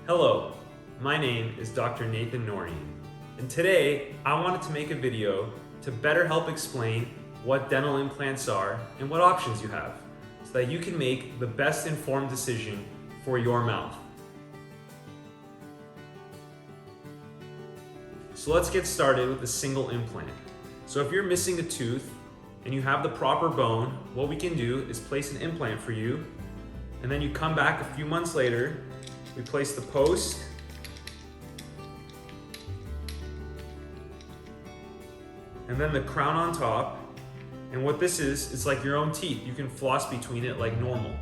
Hello, my name is Dr. Nathan Norian, and today I wanted to make a video to better help explain what dental implants are and what options you have, so that you can make the best informed decision for your mouth. So let's get started with a single implant. So if you're missing a tooth and you have the proper bone, what we can do is place an implant for you, and then you come back a few months later. We place the post, and then the crown on top. And what this is, it's like your own teeth. You can floss between it like normal.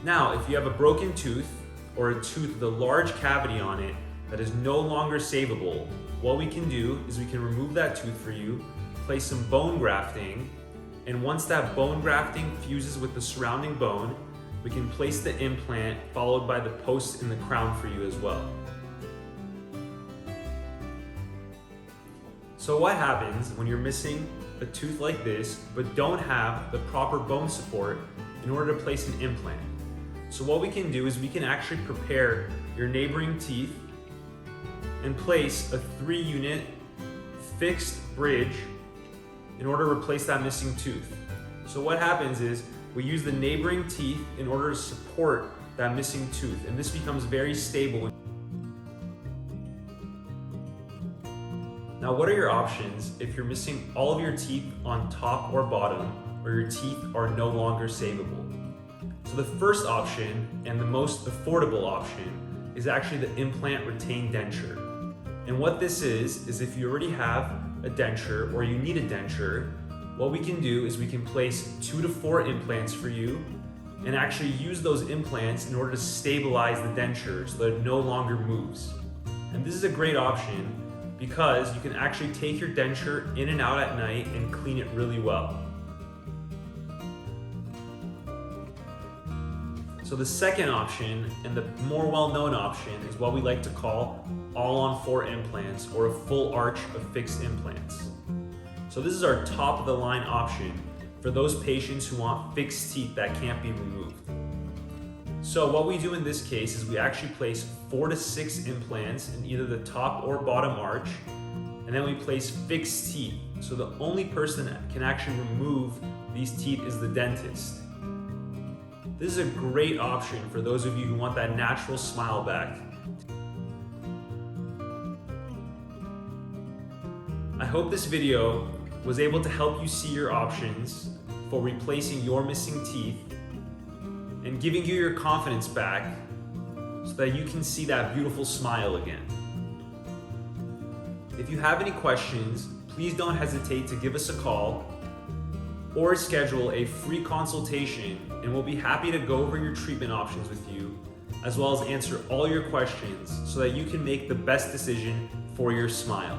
Now, if you have a broken tooth or a tooth with a large cavity on it that is no longer savable, what we can do is we can remove that tooth for you, place some bone grafting, and once that bone grafting fuses with the surrounding bone, we can place the implant followed by the post in the crown for you as well. So what happens when you're missing a tooth like this but don't have the proper bone support in order to place an implant? So what we can do is we can actually prepare your neighboring teeth and place a 3-unit fixed bridge in order to replace that missing tooth. So what happens is we use the neighboring teeth in order to support that missing tooth, and this becomes very stable. Now, what are your options if you're missing all of your teeth on top or bottom, or your teeth are no longer savable? So the first option, and the most affordable option, is actually the Implant Retained Denture. And what this is if you already have a denture or you need a denture, what we can do is we can place 2 to 4 implants for you and actually use those implants in order to stabilize the denture so that it no longer moves. And this is a great option because you can actually take your denture in and out at night and clean it really well. So the second option, and the more well-known option, is what we like to call all-on-4 implants, or a full arch of fixed implants. So this is our top-of-the-line option for those patients who want fixed teeth that can't be removed. So what we do in this case is we actually place 4 to 6 implants in either the top or bottom arch, and then we place fixed teeth. So the only person that can actually remove these teeth is the dentist. This is a great option for those of you who want that natural smile back. I hope this video was able to help you see your options for replacing your missing teeth and giving you your confidence back so that you can see that beautiful smile again. If you have any questions, please don't hesitate to give us a call or schedule a free consultation, and we'll be happy to go over your treatment options with you, as well as answer all your questions so that you can make the best decision for your smile.